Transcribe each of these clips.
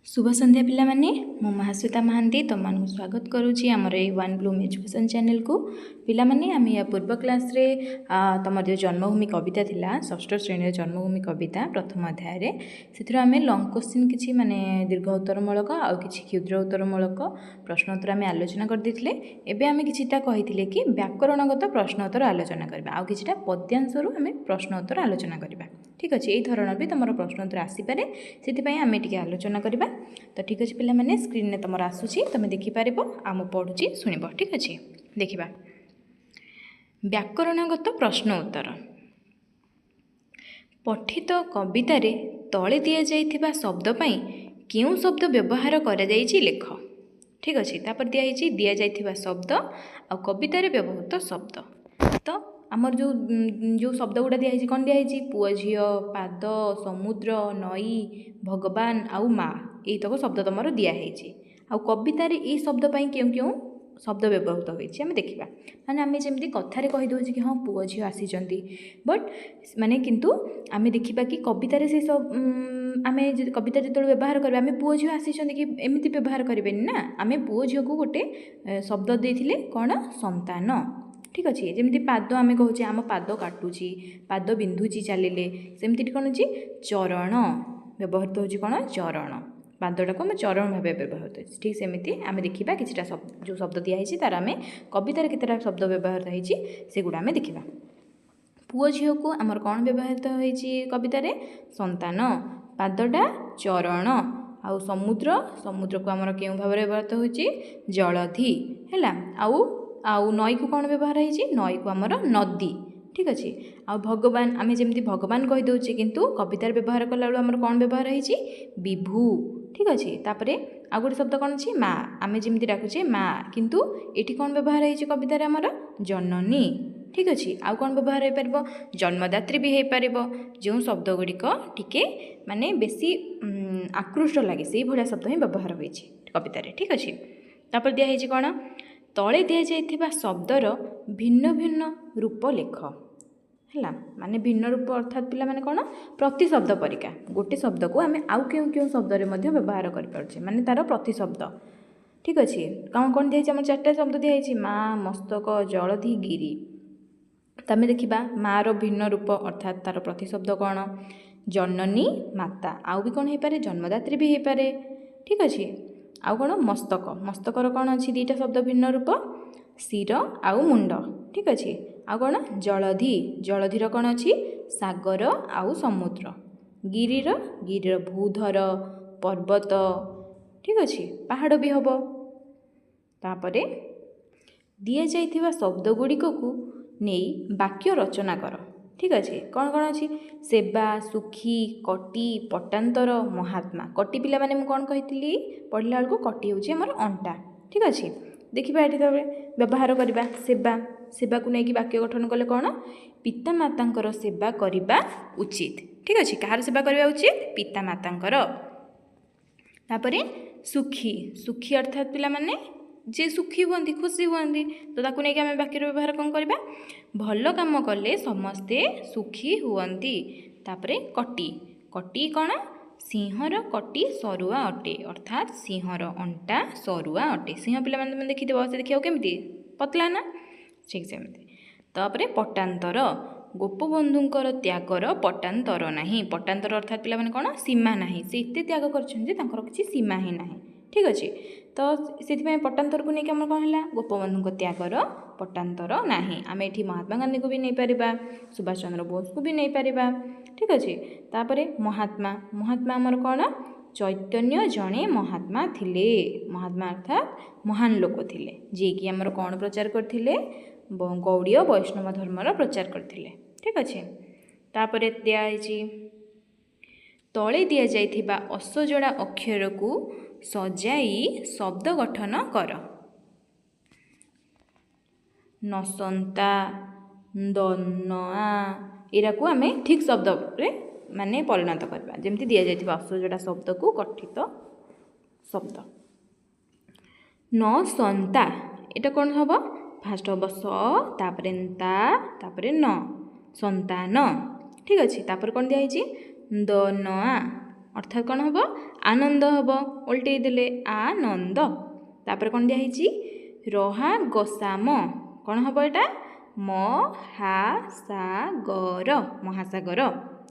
शुभ संध्या पिला माने मु महाश्वेता महांती तुम मान स्वागत करुच्ची आमर ये वन ब्लूम एजुकेशन चैनल को पिला माने आम या पूर्व क्लास रे तुम जो जन्मभूमि कविता थिला षष्ठ श्रेणी जन्मभूमि कविता प्रथम अध्याय से आम लंग क्वेश्चन किसी माने दीर्घ उत्तरमूलक आउ कि क्षुद्र उत्तरमूलक प्रश्नोत्तर आम आलोचना करदे एबे आम किछिटा कही कि व्याकरणगत प्रश्नोत्तर आलोचना करबा आउ किछिटा पद्यांशरू आम प्रश्नोत्तर आलोचना करबा। ठीक अच्छे यही धरण भी तुम प्रश्नोत्तर आसीपे से आम टे आलोचना करबा। तो ठीक अच्छे पिला माने स्क्रीन में तुम आसूची तुम देखिपार आम पढ़ुची शुणव। ठीक अच्छे देखा व्याकरणगत प्रश्न उत्तर पठित कवितार तले दि जाइथिबा शब्द पाई केउ शब्द व्यवहार करा जाइछि लेख। ठीक अच्छे तापर दि जाइथिबा शब्द आ कवितार व्यवहृत शब्द तो आमर जो शब्द गुड़ा दिखाई कौन दिखाई पुआ झील पाद समुद्र नई भगवान आउ माँ यहीतक शब्द तुम दिखाई आ कवितार ये शब्द पाई क्यों क्यों शब्द व्यवहृत होती आम देखा माने आम जमी कथार कहीदे कि हाँ पुआ झील आसी बट माने किंतु आम देखा कि कवितार से सब आम कविता जो व्यवहार करें आम पुआ झील आसी कि एमती व्यवहार करें ना आम पुआ झील को गोटे शब्द देते कौन संतान। ठीक अच्छे जमी पाद आम कहे आम पाद काटुची पाद बिंधुची चलिले सेमती कौन अच्छी चरण व्यवहृत हो कौन चरण पादटा को आम चरण भाव व्यवहृत हो। ठीक सेमती आम देखा किसी जो शब्द दिखाई तार आम कवितार केतटा शब्द व्यवहृत होगुड़ा आम देखा पुआ झील को आमर कौन व्यवहृत हो कवितार संतान पादटा चरण आउ समुद्र समुद्र को आमर क्यों भाव व्यवहृत हो जलधि है आउ नई को कौन व्यवहार है नई को आमर नदी। ठीक अच्छे आ भगवान आम जमी भगवान कहीदे किंतु कवितार व्यवहार कला आमर कौन व्यवहार है विभु। ठीक अच्छे तापर आ गोटे शब्द कौन अच्छे माँ आम जमी डाकुचे माँ किंतु ये कौन व्यवहार है कवितार आमर जननी। ठीक अच्छे आउ कौन व्यवहार हो पार जन्मदात्री भी हो पार जो शब्द गुड़िक टिके माने बेसी आकृष्ट लगे से भाया शब्द ही व्यवहार हो कवितार। ठीक अच्छे तापर दिखाई कौन तले दि जाइथिबा शब्दर भिन्न भिन्न रूप लेख है माने भिन्न रूप अर्थात पिला माने कौन प्रति शब्द परिका गोटे शब्द को आम आउ क्यों क्यों शब्द व्यवहार करें माने तार प्रति शब्द। ठीक अच्छे कौन कौन दिखाई आम चार्टा शब्द दिखाई माँ मस्तक जलधि गिरी तो आम देखा माँ रो भिन्न रूप अर्थात तार प्रति शब्द कौन जननी माता आउ भी कौन हो पारे जन्मदात्री भी हो पारे। ठीक अच्छे आउ कौन मस्तक मस्तकर कौन अच्छी दुईटा शब्द भिन्न रूप शिर आउ मुंड। ठीक अच्छे आउ कौन जलधि जलधिर कौन अच्छी सागर आउ समुद्र गिरीर गिरीर भूधर पर्वत। ठीक अच्छे पहाड़ भी हम तापर दि जाइथिबा शब्द गुड़िक को नहीं वाक्य रचना कर। ठीक अच्छे कौन कौन अच्छी सेवा सुखी कटी पट्टांतर महात्मा कटी पिला माने कौन कही पढ़ला बेलू कटी हूँ आमर अंटा। ठीक अच्छे देखा ये व्यवहार करवा सेवा सेवा को लेकिन वाक्य गठन कले कौन पितामाता सेवा करवा उचित। ठीक अच्छे कहार सेवा करवा उचित पितामाता। तापर सुखी सुखी अर्थात पिला माने जे सुखी हुआ खुशी हुआ तो ताकू नहीं आम वाक्य व्यवहार कौन करवा भल काम कले समस्ते सुखी हुअंती। तापर कटी कटी कौन सिंहर कटी सरुआ अटे अर्थात सिंहर अंटा सरुआ अटे सिंह पिला मैंने देखी से देखा केमती पतला ना ठीक सेमती। तापर पट्टांतर गोपबंधुंकर त्यागर पट्टांतर नहीं पट्टांतर अर्थात पिला माने कौन सीमा नहीं से एत त्याग कर किसी सीमा ही ना। ठीक अच्छे तो से पट्टांतर को लेकिन आम कौन है गोपबंधु त्यागर पट्टांतर नहीं आम ये महात्मा गांधी को भी नहीं पार सुभाष चंद्र बोस को भी नहीं पार। ठीक अच्छे तापर महात्मा महात्मा आमर कौन चैतन्य जड़े महात्मा थिले महात्मा अर्थात महान लोक थिले जी कि आमर कौन प्रचार करथिले गौड़ीय वैष्णव धर्मर प्रचार करथिले। ठीक अच्छे तापर दिखाई तले दि जाइथिबा असजड़ा अक्षर को सजाई शब्द गठन कर नसंता दन्नआ एरा को आम ठीक शब्द रे माने परिणत करवा जमी दि जाइथिबा असजड़ा शब्द को गठित शब्द न संता एटा कौन हम फास्ट हम स तापर तापर न संतान। ठीक अच्छे तापर कौन दिखाई दनआ अर्थात कौन हम आनंद हम उल्टे देले आनंद। तापर कौन दिखाई रहा गसाम कौन हम यहाँ महासागर महासागर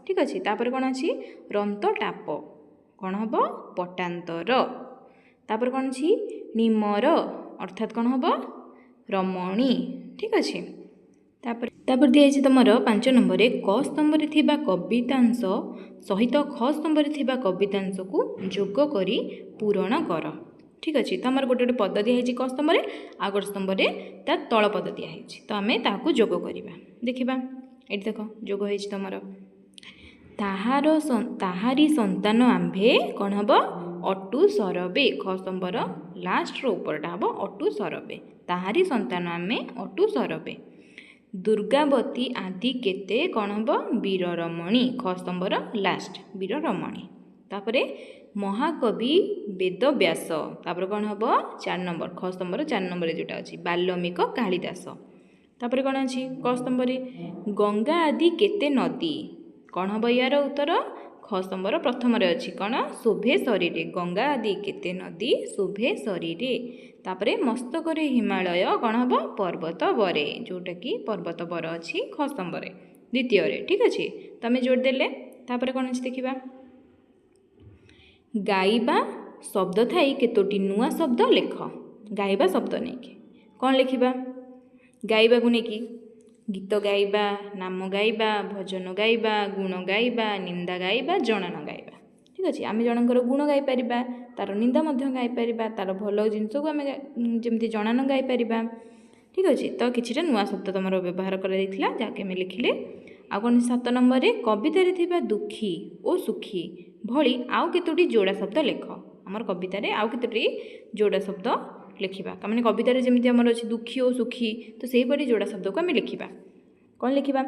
ठीक अच्छे। तापर कौन अच्छी रंत टाप कौन हम पटांतर। तापर कौन अच्छी निमर अर्थात कौन हम रमणी ठीक अच्छे। तापर दिखाई तुम 5 नंबर क स्तंभ रे थिबा कवितांश सहित ख स्तंभ रे थिबा कवितांश को जोग करी पूरण कर ठीक अच्छे। तो आम गोटे गोटे पद दिखाई क स्तंभ रे आ गोटे स्तंभ रे ता तल पद दिखाई तो आम ताकू जोग करवा देखा ये देख जोग हो तुम ताहारी संतान आंभे कौन हम अटु सरबे ख स्तंभर लास्ट रो ऊपरटा हम अटु सरबे ताहारी संतान आमे अटु सरबे। दुर्गावती आदि केते कौन हम वीररमणी ख स्तंभर लास्ट वीररमणी। तापरे महाकवि वेदव्यास तापर कौन हम 4 नंबर ख स्तंभर 4 नंबर जोटा अच्छी बाल्मीक कालिदास। तापर कौन अच्छी क स्तंभ गंगा आदि केते नदी कौन हम यार उत्तर ख स्तंभर प्रथम अच्छी कौन शोभे शरीर गंगा आदि केते नदी शोभे शरीर। तापरे मस्तक हिमालय कौन हम पर्वत बरे जोटा कि पर्वत बर अच्छी ख स्तंभ द्वितीय ठीक अच्छे। तो आम जोड़ देले तापर कौन अच्छी देखा गाइबा शब्द थाई केतोटी नुआ शब्द लेख गाइबा शब्द नहीं कि कौन लिखा गाइबा को लेकिन गीत गाइबा नाम गाइबा भजन गाइबा गुण गाइबा निंदा गाइबा जनान गाइबा ठीक अच्छे। आम जनकर गुण गाईपर तार निंदा गाईपर तार भल जिनस को आम जमी जनान गाईपर ठीक अच्छे। तो किसी नुआ शब्द तुम व्यवहार कर जहाँकि आम लिखिले आ कौन 7 नंबर कवितार दुखी और सुखी भली आउ केतोटी जोड़ा शब्द लेख आमर कवितार आउ केतोटी जोड़ा शब्द लिखा मैंने कवितार जमी आमर अच्छी दुखी और सुखी तो सहीपरि जोड़ा शब्द को आम लिखा कौन लिखा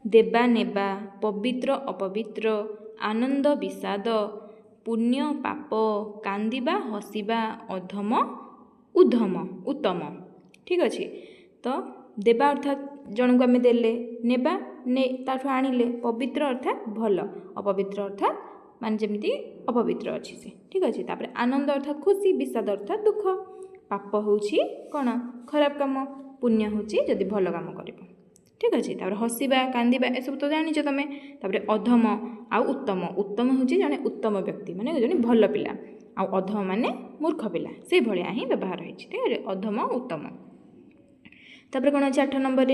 देवा नेबा पवित्र अपवित्र आनंद विषाद पुण्य पाप कांदिबा हसिबा अधम उधम उत्तम ठीक अच्छे। तो देवा अर्थात जन को आम देले नेबा ने ताठू आनिले पवित्र अर्थात भल अपवित्र अर्थात मान जमी अपवित्र अच्छी से ठीक अच्छे। तापर आनंद अर्थात खुशी विषाद अर्थात दुख पाप होची कौन खराब काम पुण्य होची जदि भल काम कर ठीक अच्छे। तापर हसिबा कांदिबा ए सब तो जानिच तमें। तापर अधम आउ उत्तम उत्तम होची जने उत्तम व्यक्ति माने जने भल पिला आउ अधम माने मूर्ख पिला से भलिया ही व्यवहार होइछि ठीक है अधम उत्तम। तापर कौन अच्छे 8 नंबर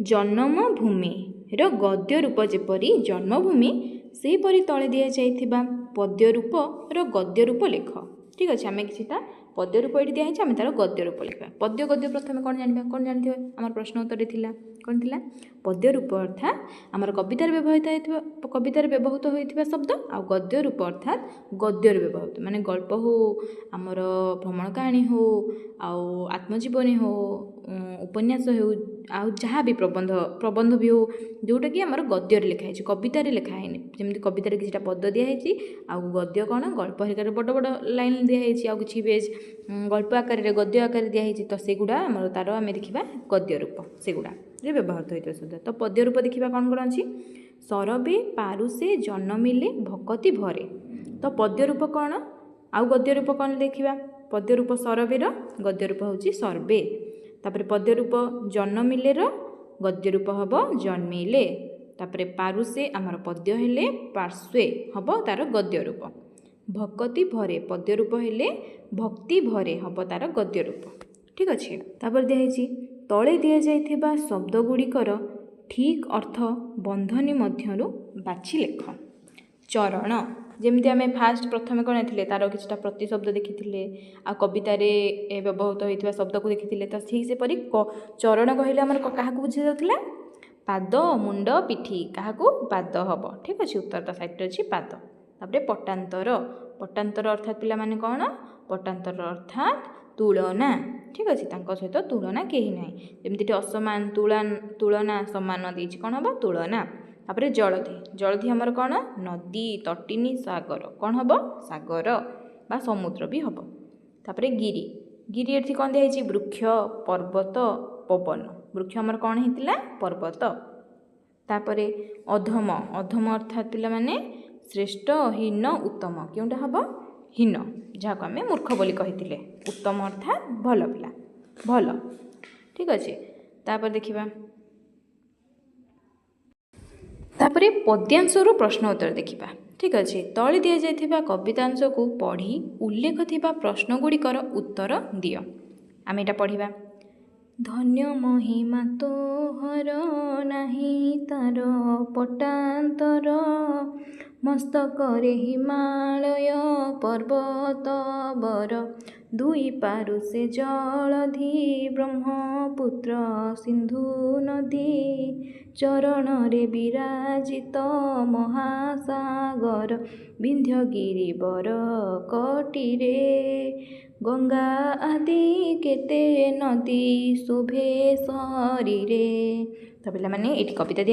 जन्म भूमि रो गद्य रूप जेपरी जन्मभूमि से परी तले दिया जाइथिबा पद्य रूप रो गद्य रूप लेख ठीक अच्छे। आम किसीटा पद्य रूप ये दिखाई आम तार गद्य रूप लिखा पद्य गद्य प्रथम कौन जाना कौन जानते आम प्रश्न उत्तर थिला कौन थिला पद्य रूप अर्थात आमर कवितार व्यवहृत होता शब्द आ गद्य रूप अर्थात गद्यर व्यवहृत माने गल्प हो आमर भ्रमण कहानी हो आत्मजीवनी हो उपन्यास हो आउ जहाँ भी प्रबंध भी हो जोटा कि आमर गद्यर लिखाई कवितार लिखाई जमी कवितार किसी पद दिखाई आ गद्य कौन गल्प हरिकार बड़ बड़ लाइन दिखाई आ कि पेज गल्प आकार गद्य आकार दिखाई तो सेगुड़ा आम तार आम देखा गद्य रूप सेगुड़ा व्यवहृत होता शब्द। तो पद्य रूप देखा कौन कौन अच्छी सरबे पारुसे जन्मिले भकति भरे तो पद्य रूप कौन आउ गद्य रूप कौन देखा पद्य रूप सरबेर गद्य रूप हूँ सर्वे। तापर पद्य रूप जन्मिले गद्य रूप हम जन्मिले। तापर पारुसे आमर पद्य हेले पार्श्वे हम तार गद्य रूप भक्ति भरे पद्य रूप हेले भक्ति भरे हम तार गद्य रूप ठीक अच्छे। तापर दिखाई तले दि जाइथिबा शब्द गुड़िकर ठीक अर्थ बंधनी मध्यरु बाछि लेख चरण जमी आम फास्ट प्रथम कौन थे तार किसी प्रतिशब्द देखी आ कवितार व्यवहृत होता शब्द को देखी तो ठीक सेपरी चरण कहले आम क्या बुझा जाता पाद मुंड पिठी क्या पाद हम ठीक अच्छे उत्तर तो साइड अच्छी पाद। तापर पटांतर पटांतर अर्थात पिला माने कौन पटांतर अर्थात तुलना ठीक अच्छे सहित तुलना कहीं ना जमी असमान तुलना सामान देती कौन हम तुलना। तापर जलधि जलधि आमर कौन नदी तटिनी सागर कौन हम सागर बा समुद्र भी हम। तापर गिरी गिरी ये कौन दिखाई वृक्ष पर्वत पवन वृक्ष आमर कौन होता पर्वत। तापर अधम अधम अर्थात पिला माने श्रेष्ठ हीन उत्तम केउंटा हम हीन जहाँ को आम मूर्ख बोली कही उत्तम अर्थात भल पिला भल ठीक अच्छे। तापर देखिबा तापर पद्यांशरू प्रश्न उत्तर देखिबा ठीक अच्छे। तले दि जाइथिबा कवितांश को पढ़ी उल्लेख थिबा प्रश्न गुड़िकर उत्तर दियो। आम एटा पढ़िबा धन्य महिमा तोहर नाही तार पटांतर मस्तकरे हिमालय पर्वत बर दुई पारु से जलधि ब्रह्मपुत्र सिंधु नदी चरणरे विराजित महासागर विंध्यगिरि बर कटिरे गंगा आदि केते नदी शोभे शरीरे। तो पे मैंने ये कविता दी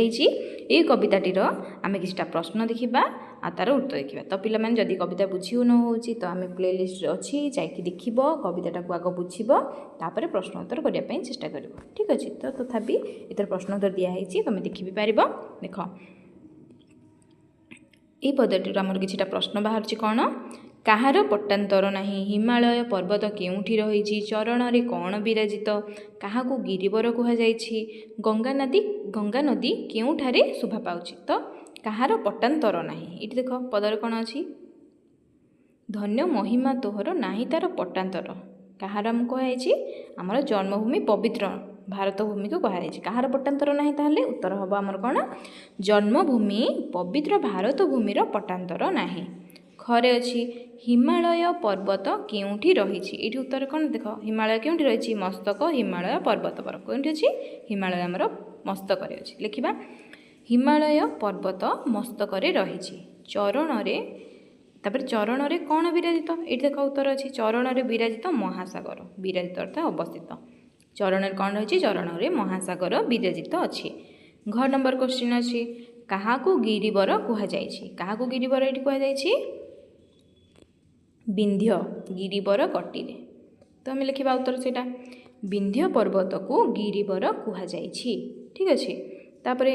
ये कविताटीर आम किसी प्रश्न देखा आ तार उत्तर देखा। तो पे जदि कविता बुझी न हो तो आम प्लेलिस्ट अच्छी जाकि देख कविता को आग बुझब तापर प्रश्न उत्तर करने चेष्टा कर ठीक अच्छे। तो तथापि इतर प्रश्न उत्तर दिखाई तुम देखि भी पार देख ये पदटीर आमर कि प्रश्न बाहर कौन कहार पट्टांतर नहीं हिमालय पर्वत केउठी रही चरण रे कौन विराजित क्या गिरिवर कहुई गंगा नदी केउठारे शोभा पाउछि। तो कहार पट्टांतर नहीं ये देख पदर कौन अच्छी धन्य महिमा तोहर नाही तार पट्टांतर कहार कहुई आमर जन्मभूमि पवित्र भारत भूमि को कहुई कहार पट्टांतर नहीं ताहले उत्तर हम आमर कौन जन्मभूमि पवित्र भारत भूमिर पट्टांतर नहीं। खरे अच्छी हिमालय पर्वत केउठी रही ये उत्तर कौन देख हिमालय केउठी रही मस्तक हिमालय पर्वत पर कौटी अच्छी हिमालय आमर मस्तक अच्छी लिखा हिमालय पर्वत मस्तक रही चरण चरण रे कौन विराजित ये देख उत्तर अच्छी चरण रे विराजित महासागर विराजित अर्थात अवस्थित चरण कौन रही चरण रे महासागर विराजित अच्छी। घ नंबर क्वेश्चन अच्छी क्या गिरिवर कहुई गिरिवर ये कहुई विंध्य गिरिवर कटिरे। तो आम लिखा उत्तर से विंध्य पर्वत को गिरिवर कहुई ठीक अच्छे। तापर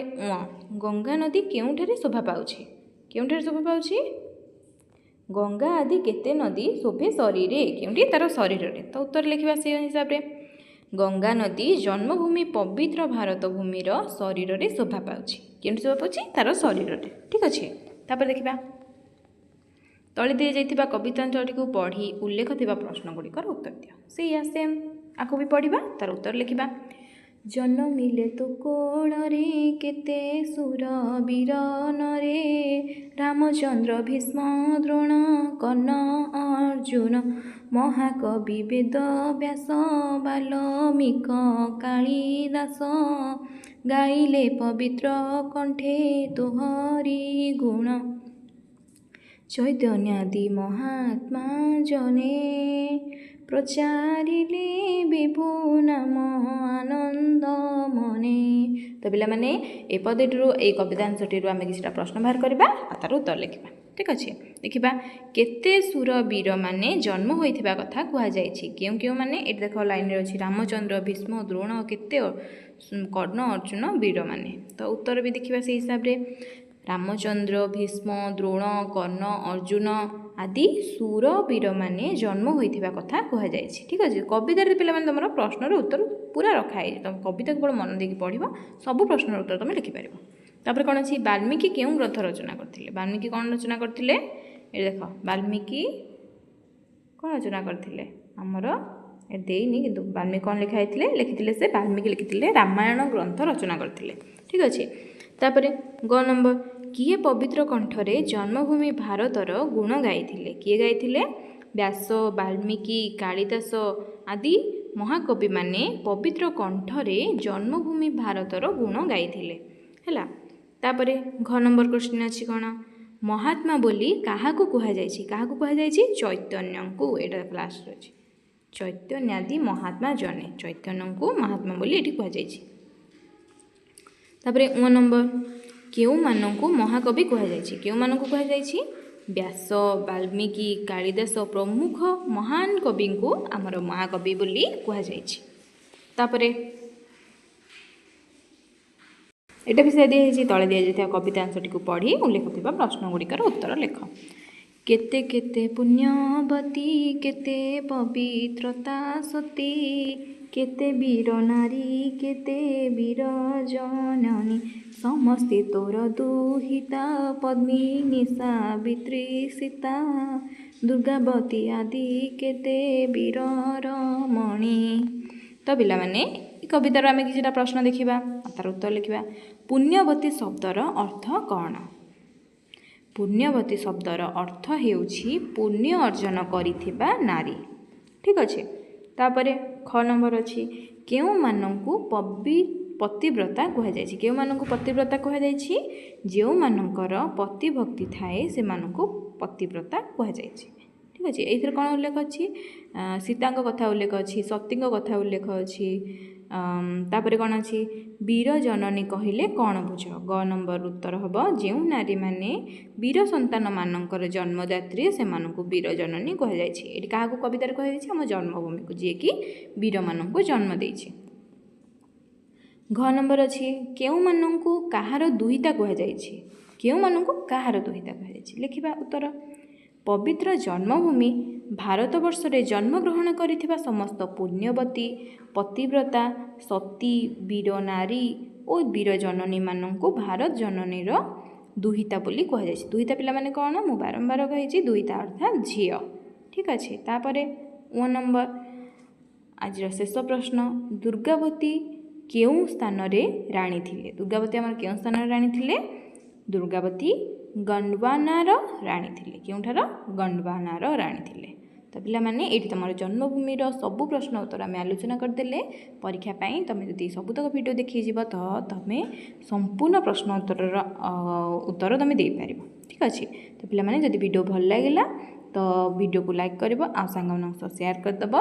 गंगा नदी केउठारे शोभा पाउछि गंगा आदि केते नदी शोभे शरीर केउठी तार शरीर रे। तो उत्तर लिखा से हिसाब से गंगा नदी जन्मभूमि पवित्र भारत भूमिर शरीर रे शोभा पाउछि केउठी शोभा पाउछि तार शरीर रे ठीक अच्छे। तापर देखिबा तले दी जाइथिबा कवितांशटी को पढ़ी उल्लेख थिबा प्रश्न गुड़िकर उत्तर दियो। से सेम आको भी पढ़िबा तार उत्तर लिखिबा जन्मिले तो कोଳରେ केते सुर वीर नरे रामचंद्र भीष्म द्रोण कर्ण अर्जुन महाकवि वेद व्यास बाल्मीक कालिदास गाइले पवित्र कंठे तोहरी गुण चैतन्यादि महात्मा जने प्रचारिले विभु नाम आनंद मने। तो पे मैंने ए पदटीर ए कवितांशटी आम किसी प्रश्न बाहर करवा तार उत्तर लिखा ठीक अच्छे। देखा केते सुर वीर माने जन्म होइथिबा कथा कहुई क्यों क्यों माने ये देख लाइन रे अच्छी रामचंद्र भीष्म द्रोण केते कर्ण अर्जुन वीर माने। तो उत्तर भी देखा से हिसाब से रामचंद्र भीष्म द्रोण कर्ण अर्जुन आदि सुर वीर माने जन्म होइथिबा कथा कहुई ठीक अच्छे। कवितार पे तुम प्रश्नर उत्तर पूरा रखाई तुम कविता को मन देकी पढ़ सब प्रश्नर उत्तर तुम लिखिपार। तापर कौन अच्छी वाल्मीकि क्यों ग्रंथ रचना करते वाल्मीकि कौन रचना करते ये देख वाल्मीकि कौन रचना करते आमर देनी कि वाल्मीकि कौन लिखाई लिखी से वाल्मीकि लिखी रामायण ग्रंथ रचना करते ठीक अच्छे। तापर ग नंबर किए पवित्र कंठरे जन्मभूमि भारतर गुण गाई किए गाई व्यास वाल्मीकि कालिदास आदि महाकवि माने पवित्र कंठरे जन्मभूमि भारतर गुण गाई है। तापर घ नंबर क्वेश्चन अच्छी कौन महात्मा बोली क्या कहुई चैतन्य को यहाँ लास्ट अच्छी चैतन्यादि महात्मा जने चैतन्य को महात्मा बोली ये कहुई। तापर उ नंबर क्यों मानू महाकवि कहुई व्यास वाल्मीकि कालिदास प्रमुख महान कवि को आमर महाकवि बोली कहुई। तापर ଏଇଟା ବି ସେ ଦିଆହେଇଛି ତଳେ ଦିଆଯାଇଥିବା କବିତାଂଶଟିକୁ ପଢ଼ି ଉଲ୍ଲେଖ ଥିବା ପ୍ରଶ୍ନଗୁଡ଼ିକର ଉତ୍ତର ଲେଖ। କେତେ କେତେ ପୁଣ୍ୟବତୀ କେତେ ପବିତ୍ରତା ସତୀ କେତେ ବୀର ନାରୀ କେତେ ବୀର ଜନନୀ ସମସ୍ତେ ତୋର ଦୁହିତା ପଦ୍ମିନୀ ସାବିତ୍ରୀ ସୀତା ଦୁର୍ଗାବତୀ ଆଦି କେତେ ବୀର ରମଣୀ। ତ ପିଲାମାନେ ଏ କବିତାର ଆମେ କିଛିଟା ପ୍ରଶ୍ନ ଦେଖିବା, ତାର ଉତ୍ତର ଲେଖିବା। ପୁଣ୍ୟବତୀ ଶବ୍ଦର ଅର୍ଥ କ'ଣ? ପୁଣ୍ୟବତୀ ଶବ୍ଦର ଅର୍ଥ ହେଉଛି ପୁଣ୍ୟ ଅର୍ଜନ କରିଥିବା ନାରୀ। ଠିକ୍ ଅଛି। ତାପରେ ଖ ନମ୍ବର ଅଛି କେଉଁମାନଙ୍କୁ ପତିବ୍ରତା କୁହାଯାଇଛି? କେଉଁମାନଙ୍କୁ ପତିବ୍ରତା କୁହାଯାଇଛି? ଯେଉଁମାନଙ୍କର ପତିଭକ୍ତି ଥାଏ ସେମାନଙ୍କୁ ପତିବ୍ରତା କୁହାଯାଇଛି। ଠିକ୍ ଅଛି। ଏଇଥିରେ କ'ଣ ଉଲ୍ଲେଖ ଅଛି? ସୀତାଙ୍କ କଥା ଉଲ୍ଲେଖ ଅଛି, ସତୀଙ୍କ କଥା ଉଲ୍ଲେଖ ଅଛି। ତାପରେ କ'ଣ ଅଛି? ବୀର ଜନନୀ କହିଲେ କ'ଣ ବୁଝ? ଗ ନମ୍ବର ଉତ୍ତର ହେବ ଯେଉଁ ନାରୀମାନେ ବୀର ସନ୍ତାନମାନଙ୍କର ଜନ୍ମଦାତ୍ରୀ ସେମାନଙ୍କୁ ବୀର ଜନନୀ କୁହାଯାଇଛି। ଏଠି କାହାକୁ କବିତାରେ କୁହାଯାଇଛି? ଆମ ଜନ୍ମଭୂମିକୁ, ଯିଏକି ବୀରମାନଙ୍କୁ ଜନ୍ମ ଦେଇଛି। ଘ ନମ୍ବର ଅଛି କେଉଁମାନଙ୍କୁ କାହାର ଦୁହିତା କୁହାଯାଇଛି? କେଉଁମାନଙ୍କୁ କାହାର ଦୁହିତା କୁହାଯାଇଛି? ଲେଖିବା ଉତ୍ତର। ପବିତ୍ର ଜନ୍ମଭୂମି ଭାରତବର୍ଷରେ ଜନ୍ମଗ୍ରହଣ କରିଥିବା ସମସ୍ତ ପୁଣ୍ୟବତୀ, ପତିବ୍ରତା, ସତୀ, ବୀର ନାରୀ ଓ ବୀର ଜନନୀମାନଙ୍କୁ ଭାରତ ଜନନୀର ଦୁହିତା ବୋଲି କୁହାଯାଇଛି। ଦୁହିତା ପିଲାମାନେ କ'ଣ? ମୁଁ ବାରମ୍ବାର କହିଛି ଦୁହିତା ଅର୍ଥାତ୍ ଝିଅ। ଠିକ୍ ଅଛି। ତାପରେ ଓ ନମ୍ବର ଆଜିର ଶେଷ ପ୍ରଶ୍ନ ଦୁର୍ଗାବତୀ କେଉଁ ସ୍ଥାନରେ ରାଣୀ ଥିଲେ? ଦୁର୍ଗାବତୀ ଆମର କେଉଁ ସ୍ଥାନରେ ରାଣୀ ଥିଲେ? ଦୁର୍ଗାବତୀ ଗଣ୍ଡୱାନାର ରାଣୀ ଥିଲେ। କେଉଁଠାର? ଗଣ୍ଡୱାନାର ରାଣୀ ଥିଲେ। ତ ପିଲାମାନେ ଏଇଠି ତୁମର ଜନ୍ମଭୂମିର ସବୁ ପ୍ରଶ୍ନ ଉତ୍ତର ଆମେ ଆଲୋଚନା କରିଦେଲେ। ପରୀକ୍ଷା ପାଇଁ ତୁମେ ଯଦି ସବୁତକ ଭିଡ଼ିଓ ଦେଖିଯିବ ତ ତୁମେ ସମ୍ପୂର୍ଣ୍ଣ ପ୍ରଶ୍ନ ଉତ୍ତରର ଉତ୍ତର ତୁମେ ଦେଇପାରିବ। ଠିକ୍ ଅଛି। ତ ପିଲାମାନେ ଯଦି ଭିଡ଼ିଓ ଭଲ ଲାଗିଲା ତ ଭିଡ଼ିଓକୁ ଲାଇକ୍ କରିବ, ଆଉ ସାଙ୍ଗମାନଙ୍କ ସହ ସେୟାର କରିଦେବ,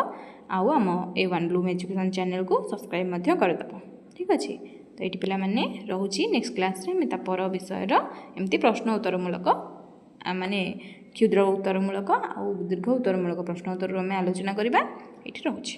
ଆଉ ଆମ A1 ବ୍ଲୁମ୍ ଏଜୁକେସନ୍ ଚ୍ୟାନେଲକୁ ସବସ୍କ୍ରାଇବ୍ ମଧ୍ୟ କରିଦେବ। ଠିକ୍ ଅଛି। ତ ଏଇଠି ପିଲାମାନେ ରହୁଛି ନେକ୍ସଟ କ୍ଲାସ୍ରେ ଆମେ ତା ପର ବିଷୟର ଏମିତି ପ୍ରଶ୍ନ ଉତ୍ତରମୂଳକ ମାନେ କ୍ଷୁଦ୍ର ଉତ୍ତରମୂଳକ ଆଉ ଦୀର୍ଘ ଉତ୍ତରମୂଳକ ପ୍ରଶ୍ନ ଉତ୍ତରରୁ ଆମେ ଆଲୋଚନା କରିବା। ଏଇଠି ରହୁଛି।